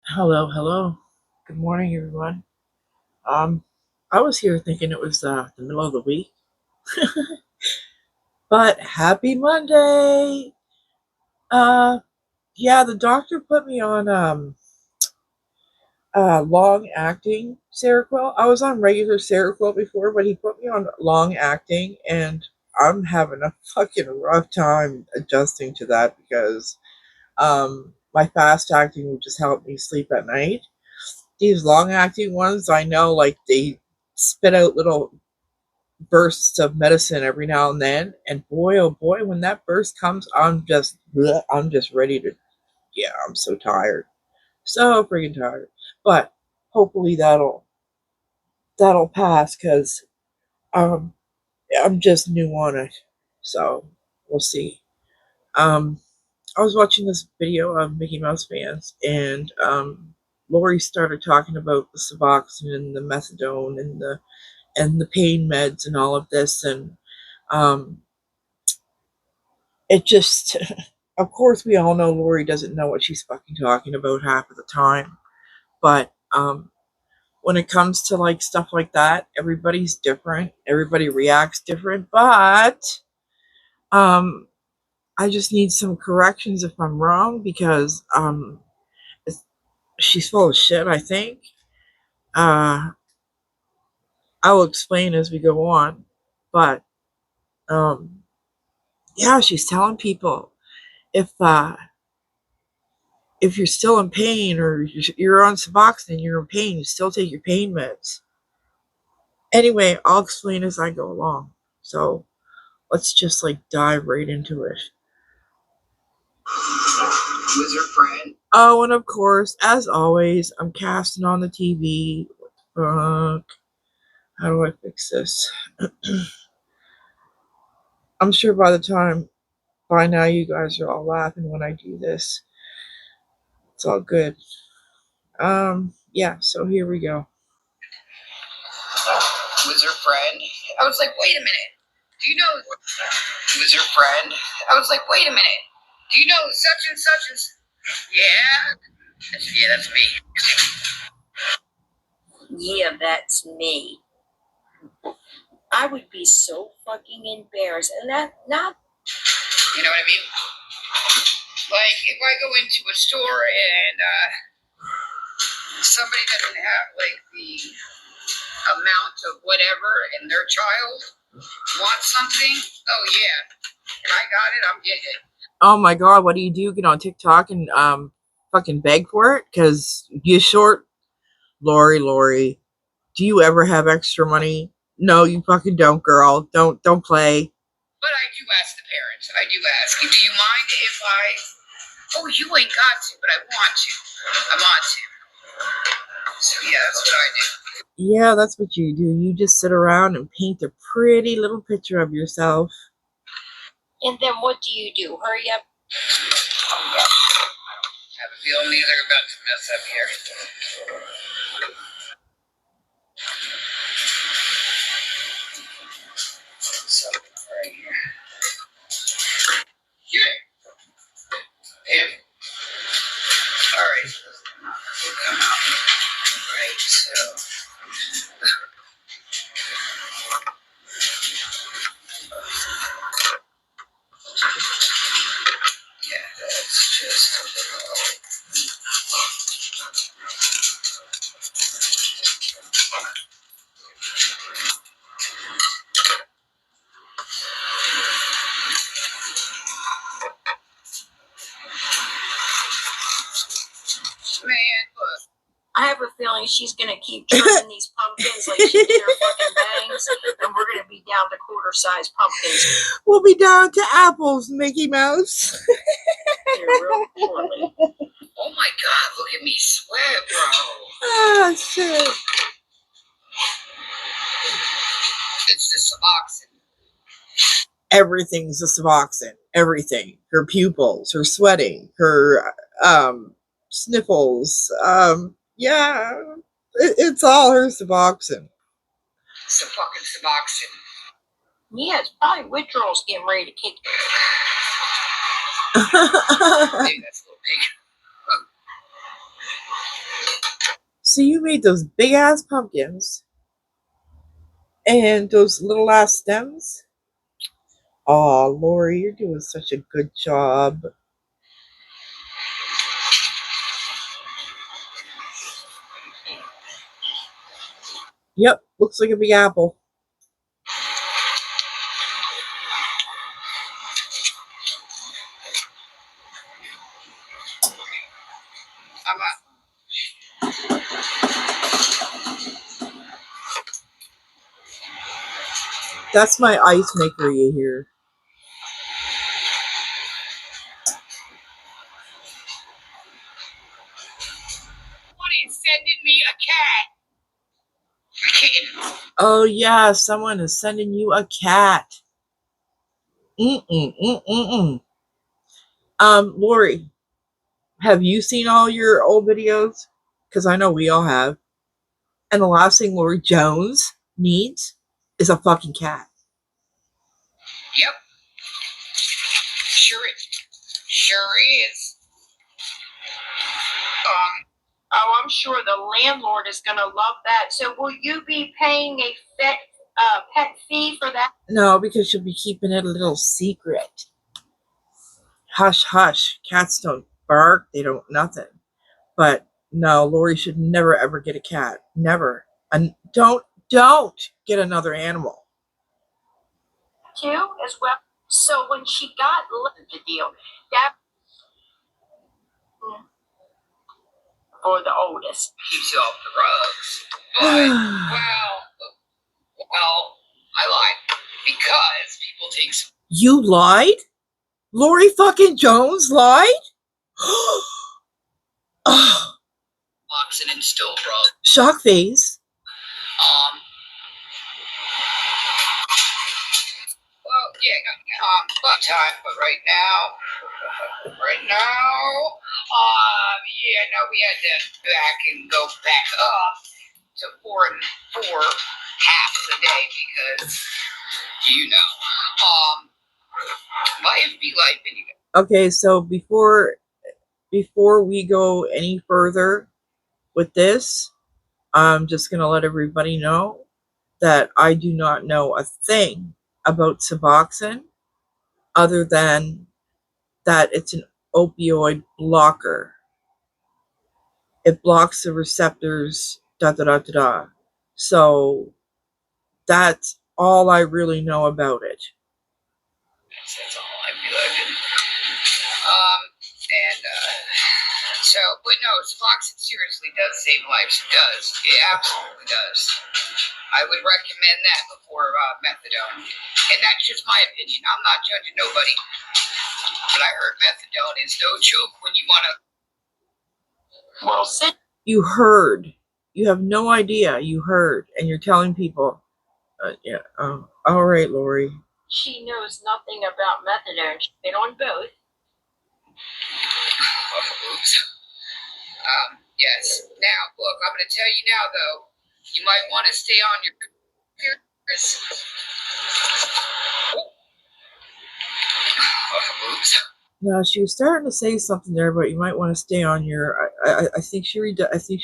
Hello, hello. Good morning, everyone. Um, I was here thinking it was the middle of the week, but happy Monday. Uh, yeah, the doctor put me on long acting Seroquel. I was on regular Seroquel before, but he put me on long acting, and I'm having a fucking rough time adjusting to that because my fast acting would just help me sleep at night. These long acting ones, I know, like they spit out little bursts of medicine every now and then, and boy, oh boy, when that burst comes, I'm just, bleh, I'm just ready to. Yeah, I'm so tired, so freaking tired. But hopefully that'll pass because um, I'm just new on it, so we'll see. Um, I was watching this video of Mickey Mouse fans, and Lori started talking about the Suboxone and the methadone and the pain meds and all of this, and um, it just, of course, we all know Lori doesn't know what she's fucking talking about half of the time, but when it comes to like stuff like that, everybody's different, everybody reacts different, but um, I just need some corrections if I'm wrong because she's full of shit, I think. Uh, I'll explain as we go on, but um, yeah, she's telling people if if you're still in pain or you're on Suboxone and you're in pain, you still take your pain meds. Anyway, I'll explain as I go along. So let's just like dive right into it. Who's your friend? Oh, and of course, as always, I'm casting on the TV. Fuck. How do I fix this? I'm sure by now you guys are all laughing when I do this. It's all good. Yeah, so here we go. Was her friend? I was like, wait a minute. Do you know who was her friend? I was like, wait a minute. Do you know such and such and yeah, that's me. Yeah, that's me. I would be so fucking embarrassed. And that, not. You know what I mean? Like, if I go into a store and somebody doesn't have, like, the amount of whatever and their child wants something, oh, yeah. And I got it, I'm getting it. Oh my god, what do you do? Get on TikTok and fucking beg for it? Because you short. Lori, do you ever have extra money? No, you fucking don't, girl. Don't play. But I do ask the parents. I do ask, do you mind if I? Oh, you ain't got to, but I want to. I want to. So yeah, that's what I do. Yeah, that's what you do. You just sit around and paint a pretty little picture of yourself. And then what do you do? Hurry up. I have a feeling these are about to mess up here. So, right here. Yeah. All right. Come out. Right. So. Yeah, that's just a little. Man, look. I have a feeling she's going to keep trimming these pumpkins like she did her fucking bangs, and we're going to be down to quarter-size pumpkins. We'll be down to apples, Mickey Mouse. Real poorly. Oh my god, look at me sweat, bro. Ah, shit. It's the Suboxone. Everything's a Suboxone. Everything. Her pupils, her sweating, her sniffles. Yeah. It's all her Suboxone. It's the fucking Suboxone. Yeah, it's probably withdrawals getting ready to kick. Maybe that's a little big. So you made those big ass pumpkins and those little ass stems. Oh, Lori, you're doing such a good job. Yep, looks like a big apple. That's my ice maker you hear. Somebody's sending me a cat. Oh yeah, someone is sending you a cat. Lori, have you seen all your old videos? Because I know we all have. And the last thing Lori Jones needs is a fucking cat. Yep. Sure is. Oh, I'm sure the landlord is going to love that. So will you be paying a pet fee for that? No, because she'll be keeping it a little secret. Hush, hush. Cats don't bark. They don't nothing. But no, Lori should never ever get a cat. Never. And don't get another animal. Too, as well. So when she got the deal, that for the oldest. Keeps you off the rugs. But, well, I lied. Because people take some. You lied? Lori fucking Jones lied? Oxen and still rugs. Shock face. Well, yeah, but time, but right now, yeah, no, we had to go back up to 4 and 4 halves a day because, life be life and you. Okay, so before we go any further with this, I'm just gonna let everybody know that I do not know a thing about Suboxone other than that it's an opioid blocker. It blocks the receptors, So that's all I really know about it. That's all I'm realizing. So, but no, Suboxone seriously does save lives. It does. It absolutely does. I would recommend that before methadone. And that's just my opinion. I'm not judging nobody. But I heard methadone is no joke when you want to. Well, sit. You heard. You have no idea. You heard. And you're telling people. Yeah. All right, Lori. She knows nothing about methadone. She's been on both. Yes. Now, look, I'm going to tell you now, though. You might want to stay on your. Now she was starting to say something there, but you might want to stay on your. I think she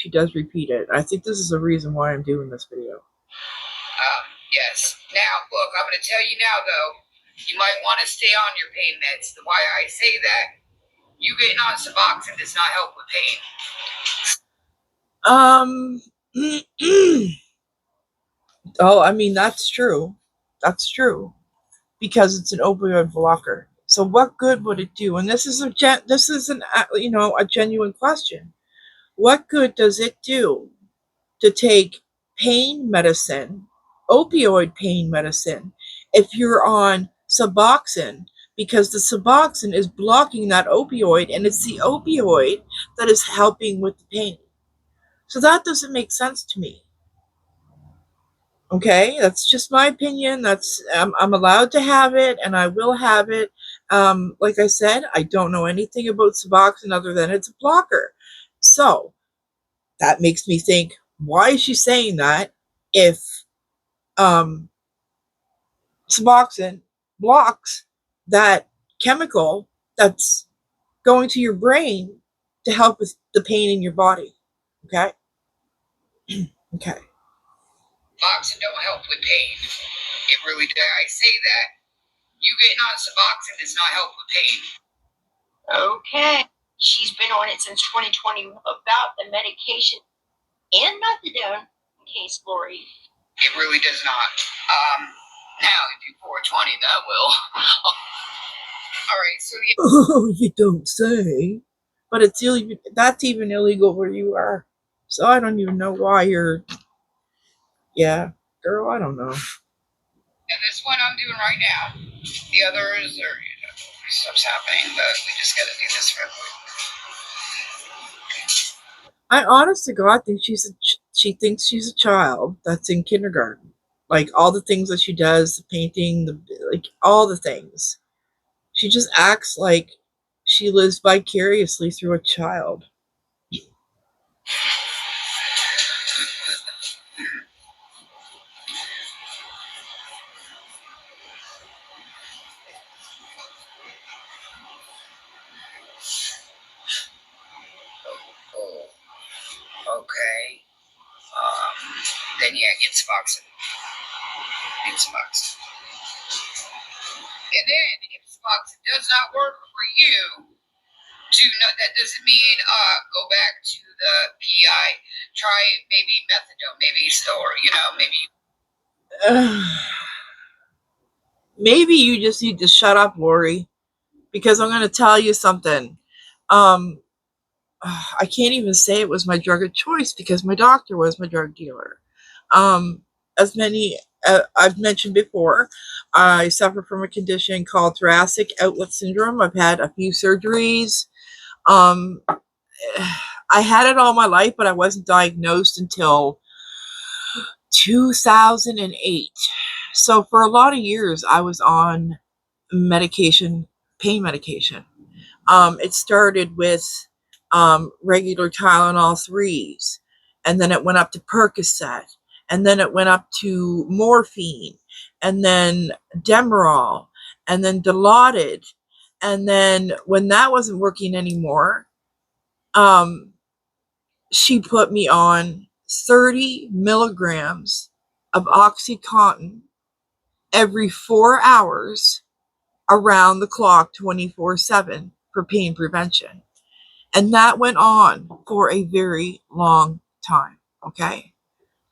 does repeat it. I think this is the reason why I'm doing this video. Yes. Now, look, I'm going to tell you now, though. You might want to stay on your pain meds. The why I say that, you getting on Suboxone does not help with pain. Oh, I mean that's true. That's true, because it's an opioid blocker. So what good would it do? And this is a genuine question. What good does it do to take pain medicine, opioid pain medicine, if you're on Suboxone? Because the Suboxone is blocking that opioid, and it's the opioid that is helping with the pain. So that doesn't make sense to me. Okay, that's just my opinion. That's I'm allowed to have it, and I will have it. Like I said, I don't know anything about Suboxone other than it's a blocker. So that makes me think, why is she saying that if Suboxone blocks that chemical that's going to your brain to help with the pain in your body? Okay. Okay. Suboxone don't help with pain. It really does. I say that. You getting on Suboxone does not help with pain. Okay. She's been on it since 2020 about the medication and methadone. In case, Lori. It really does not. Now if you 420, that will. All right, so yeah. Oh, you don't say. But that's even illegal where you are. So I don't even know why you're. Yeah, girl, I don't know. And this one I'm doing right now. The others are, stuff's happening, but we just got to do this real quick. I honest to God think she thinks she's a child that's in kindergarten. Like all the things that she does, the painting, like all the things. She just acts like she lives vicariously through a child. Oh, okay. Then yeah, get Suboxone. Get Suboxone. And then if Suboxone does not work for you, that doesn't mean go back to the PI. Try maybe methadone, maybe, or maybe. Maybe you just need to shut up, Lori, because I'm going to tell you something. I can't even say it was my drug of choice because my doctor was my drug dealer. As many I've mentioned before, I suffer from a condition called thoracic outlet syndrome. I've had a few surgeries. Um, I had it all my life, but I wasn't diagnosed until 2008. So for a lot of years, I was on medication, pain medication. It started with regular Tylenol 3s, and then it went up to Percocet, and then it went up to morphine, and then Demerol, and then Dilaudid. And then when that wasn't working anymore, um, she put me on 30 milligrams of OxyContin every 4 hours around the clock 24/7 for pain prevention. And that went on for a very long time. Okay.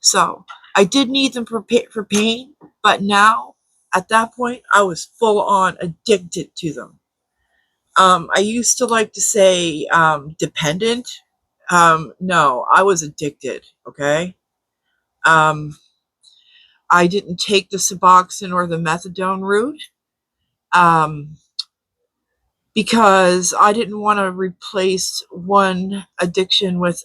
So I did need them for pain, but now at that point, I was full on addicted to them. I used to like to say dependent. No, I was addicted. Okay. Um, I didn't take the Suboxone or the methadone route. Um, because I didn't want to replace one addiction with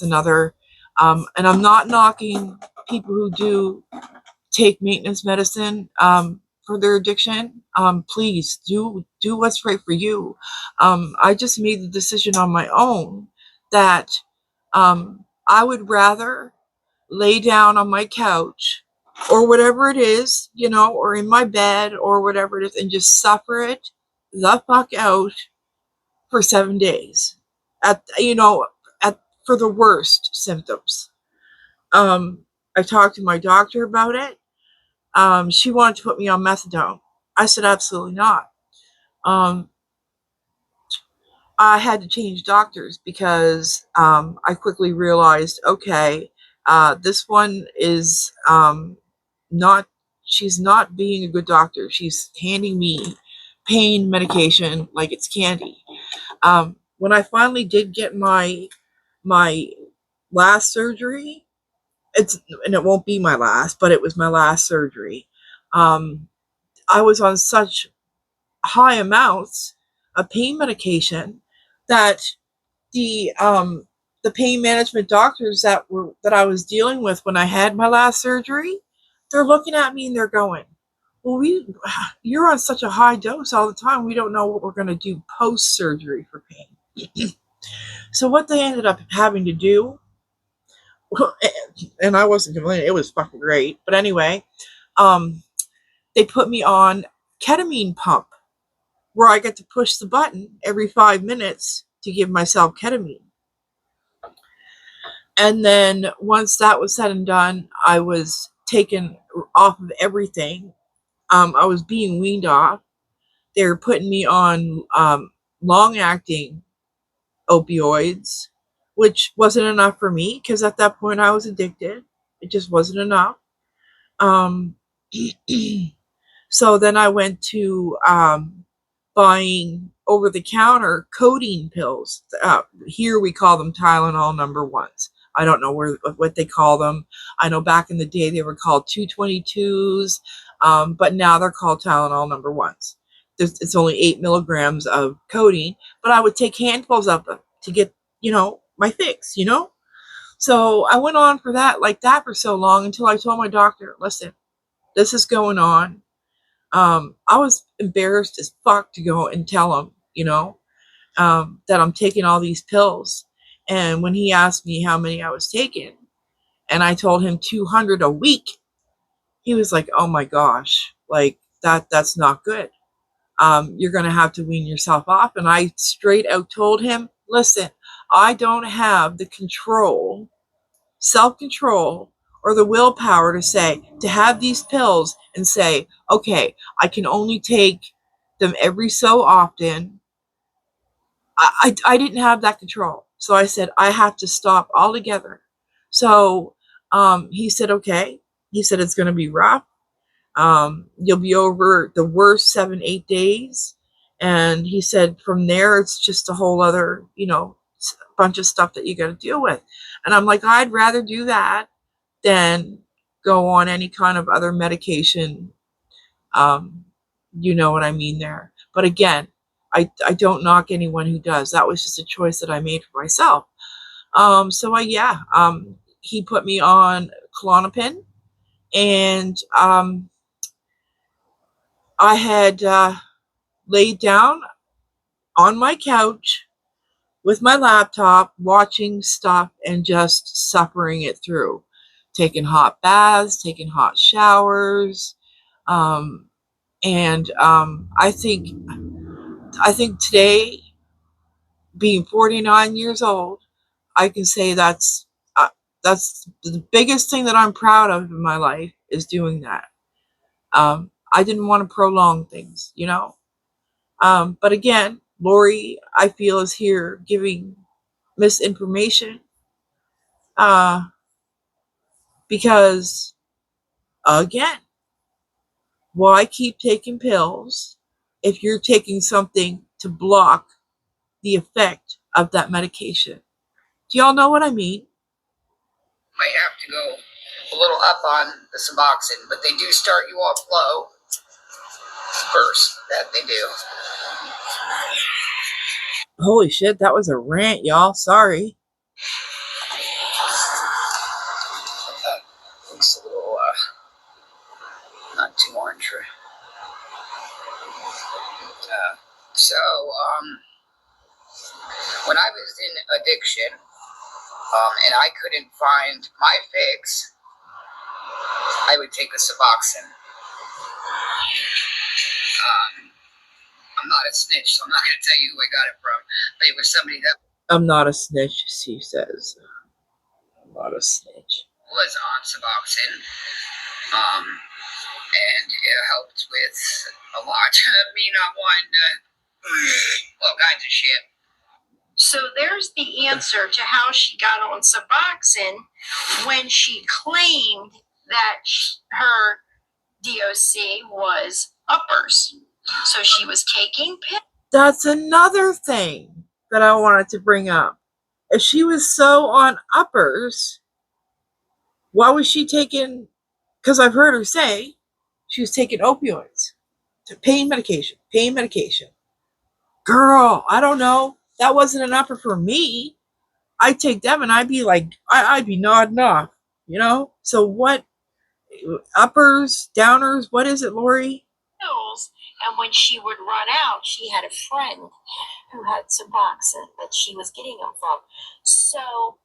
another. And I'm not knocking people who do take maintenance medicine for their addiction. Please do what's right for you. I just made the decision on my own that I would rather lay down on my couch or whatever it is, or in my bed or whatever it is, and just suffer it the fuck out for 7 days at at for the worst symptoms. I talked to my doctor about it. She wanted to put me on methadone. I said absolutely not. um, I had to change doctors because I quickly realized, okay, this one is not, she's not being a good doctor. She's handing me pain medication like it's candy. When I finally did get my last surgery, and it won't be my last, but it was my last surgery. I was on such high amounts of pain medication that the pain management doctors that I was dealing with when I had my last surgery, they're looking at me and they're going, "Well, you're on such a high dose all the time. We don't know what we're going to do post surgery for pain." So what they ended up having to do, and I wasn't complaining, it was fucking great. But anyway, um, they put me on ketamine pump, where I get to push the button every 5 minutes to give myself ketamine. And then once that was said and done, I was taken off of everything. I was being weaned off. They were putting me on long acting opioids, which wasn't enough for me because at that point I was addicted. It just wasn't enough. Um, so then I went to buying over the counter codeine pills. Here we call them Tylenol number ones. I don't know what they call them. I know back in the day they were called 222s, but now they're called Tylenol number ones. It's only 8 milligrams of codeine, but I would take handfuls of them to get, my fix. So I went on for that, like that for so long until I told my doctor, listen, this is going on. I was embarrassed as fuck to go and tell him, that I'm taking all these pills. And when he asked me how many I was taking, and I told him 200 a week, he was like, "Oh my gosh, like that's not good. You're gonna have to wean yourself off." And I straight out told him, "Listen, I don't have the control, self control, or the willpower to have these pills and say, okay, I can only take them every so often." I didn't have that control. So I said, I have to stop altogether. So he said, okay. He said, it's going to be rough. You'll be over the worst 7, 8 days. And he said, from there, it's just a whole other, bunch of stuff that you got to deal with. And I'm like, I'd rather do that than go on any kind of other medication. Um, you know what I mean there. But again, I don't knock anyone who does. That was just a choice that I made for myself. He put me on Klonopin, and I had laid down on my couch with my laptop watching stuff and just suffering it through, taking hot baths, taking hot showers, and I think today, being 49 years old, I can say that's the biggest thing that I'm proud of in my life is doing that. I didn't want to prolong things. But again, Lori, I feel, is here giving misinformation uh, because, again, why keep taking pills if you're taking something to block the effect of that medication? Do y'all know what I mean? Might have to go a little up on the Suboxone, but they do start you off low first. That they do. Holy shit, that was a rant, y'all. Sorry. Looks a little not too orange. When I was in addiction, and I couldn't find my fix, I would take the Suboxone. I'm not a snitch, so I'm not going to tell you who I got it from, but it was somebody that I'm not a snitch, she says. I'm not a snitch. was on Suboxone, and it helped with a lot of me not wanting to, all kinds of shit. So there's the answer to how she got on Suboxone when she claimed that her DOC was uppers. So she was taking pills. That's another thing that I wanted to bring up. If she was so on uppers, why was she taking, because I've heard her say she was taking opioids, pain medication. Girl, I don't know. That wasn't an upper for me. I'd take them and I'd be like, I'd be nodding off. So what, uppers, downers, what is it, Lori? And when she would run out, she had a friend who had Suboxone that she was getting them from. So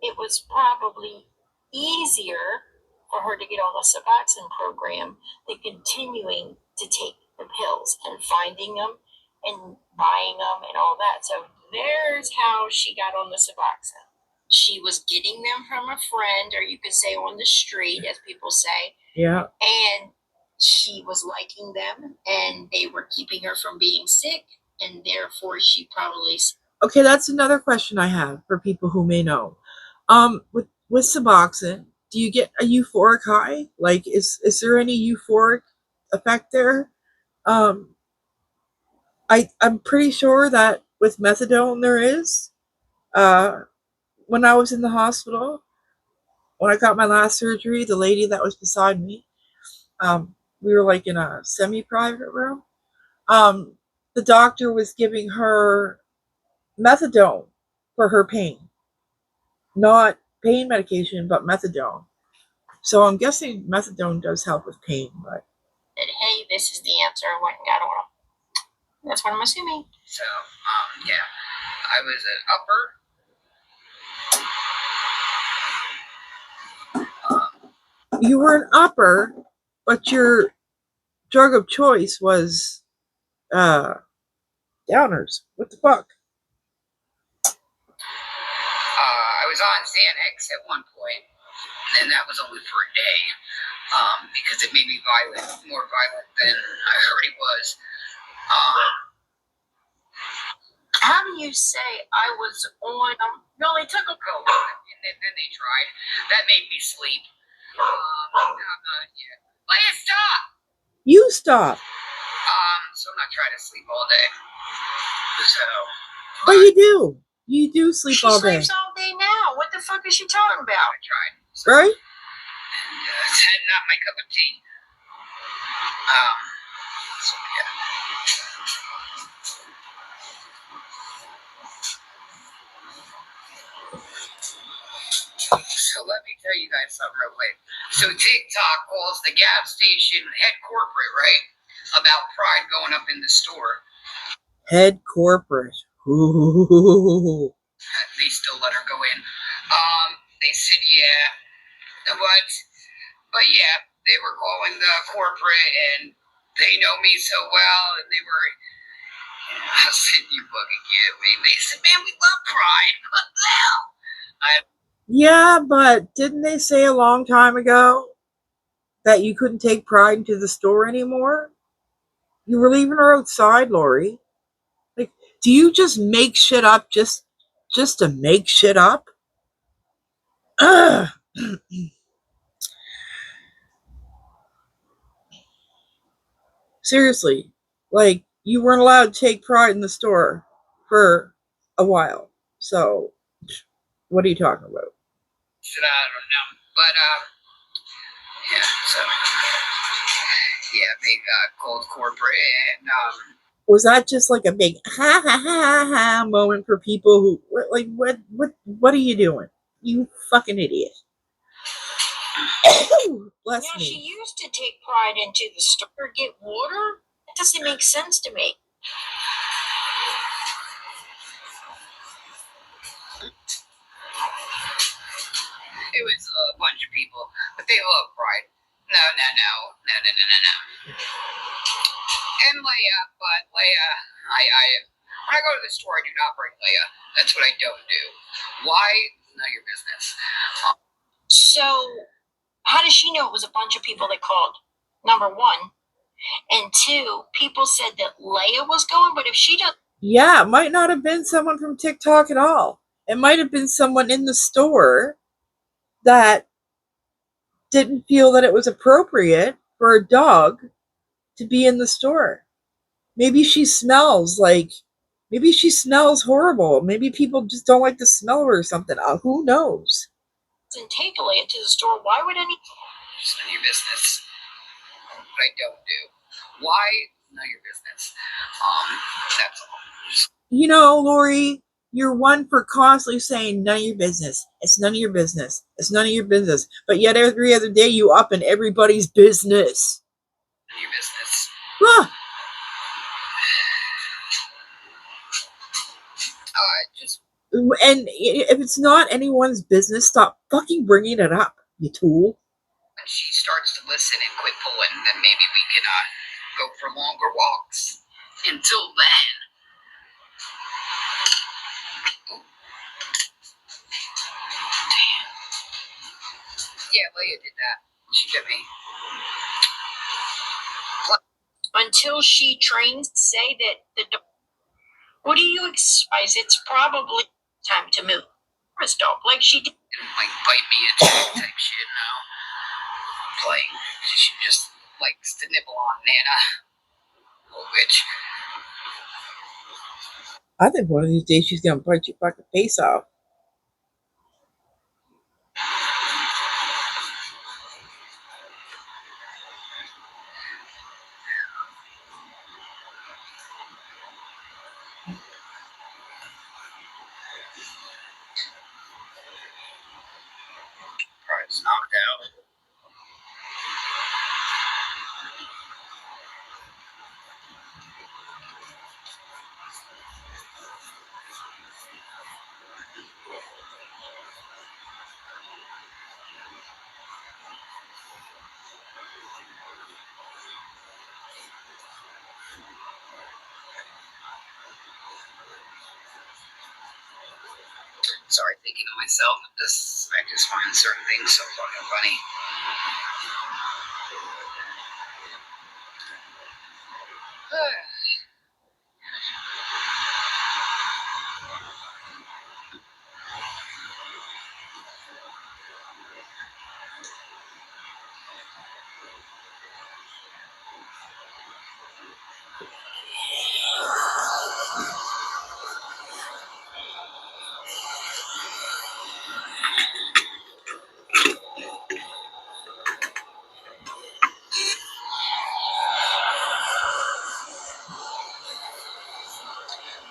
it was probably easier for her to get on the Suboxone program than continuing to take the pills and finding them and buying them and all that. So there's how she got on the Suboxone. she was getting them from a friend, or you could say on the street, as people say. Yeah. And she was liking them, and they were keeping her from being sick, and therefore she probably. Okay, that's another question I have for people who may know. With Suboxone, do you get a euphoric high? Like, is there any euphoric effect there? Um, I'm pretty sure that with methadone there is. Uh, when I was in the hospital, when I got my last surgery, the lady that was beside me, we were like in a semi-private room. Um, the doctor was giving her methadone for her pain, not pain medication, but methadone. So I'm guessing methadone does help with pain, but Hey, this is the answer. I went and got on. That's what I'm assuming. So, yeah, I was an upper. you were an upper, but your drug of choice was downers. What the fuck? I was on Xanax at one point, and that was only for a day, because it made me more violent than I already was. How do you say I was on? No, they took a pill, and then they tried. That made me sleep. Yeah. Leia, stop! You stop. So I'm not trying to sleep all day. So. But you do. You do sleep all day. She sleeps all day now. What the fuck is she talking about? I tried. So. Right? And, not my cup of tea. So yeah. So let me tell you guys something real quick. So TikTok calls the gas station head corporate, right? About Pride going up in the store. Head corporate. Ooh. They still let her go in. They said, yeah. But yeah, they were calling the corporate, and they know me so well, and they were. I said, you fucking get me. They said, man, we love Pride. What the hell? Yeah, but didn't they say a long time ago that you couldn't take Pride into the store anymore? You were leaving her outside, Lori. Like, do you just make shit up just to make shit up? Ugh. Seriously, like, you weren't allowed to take Pride in the store for a while. So, what are you talking about? I don't know. But, yeah, so, yeah, big cold corporate, and, was that just like a big ha ha ha ha moment for people who like what are you doing? You fucking idiot. Bless me. She used to take Pride into the store, get water. That doesn't make sense to me. It was a bunch of people, but they love Pride. No. And Leia, but Leia, when I go to the store, I do not bring Leia. That's what I don't do. Why? None of your business. So, how does she know it was a bunch of people that called? Number one. And two, people said that Leia was going, but if she doesn't. Yeah, it might not have been someone from TikTok at all. It might have been someone in the store that didn't feel that it was appropriate for a dog to be in the store. Maybe she smells horrible. Maybe people just don't like the smell of her or something. Who knows? And take Leia to the store. Why would any? It's none of your business. What I don't do. Why? None of your business. That's all. You know, Lori, you're one for constantly saying none of your business. It's none of your business. It's none of your business. But yet every other day you up in everybody's business. None of your business. Ah. Just. And if it's not anyone's business, stop fucking bringing it up, you tool. When she starts to listen and quit pulling, then maybe we can go for longer walks. Until then. Yeah, Leah did that. She did me. Until she trains, say that what do you expect? It's probably time to move. Dog, like she did. Like bite me and shit type shit now. Playing. She just likes to nibble on Nana. Little bitch. I think one of these days she's gonna bite your fucking face off. Pride's knocked out. Sorry, thinking of myself. I just find certain things so fucking funny.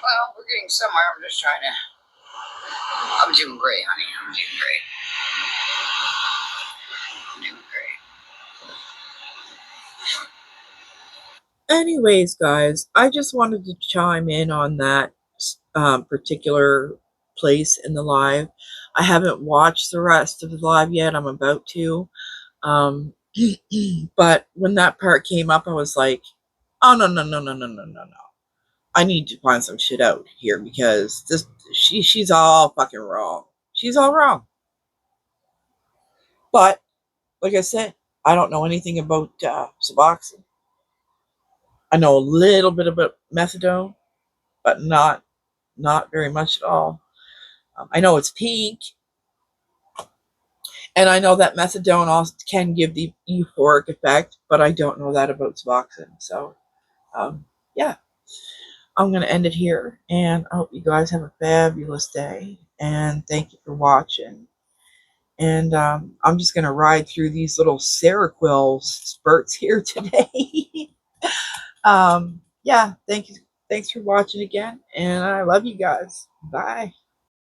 Well, we're getting somewhere. I'm just trying to. I'm doing great, honey. I'm doing great. I'm doing great. Anyways, guys, I just wanted to chime in on that particular place in the live. I haven't watched the rest of the live yet. I'm about to. But when that part came up, I was like, oh, no, no, no, no, no, no, no, no. I need to find some shit out here because she's all fucking wrong. She's all wrong. But like I said, I don't know anything about Suboxone. I know a little bit about methadone, but not very much at all. I know it's pink, and I know that methadone also can give the euphoric effect, but I don't know that about Suboxone. So, yeah, I'm going to end it here, and I hope you guys have a fabulous day, and thank you for watching. And I'm just going to ride through these little Seroquel spurts here today. Yeah, thank you. Thanks for watching again, and I love you guys. Bye.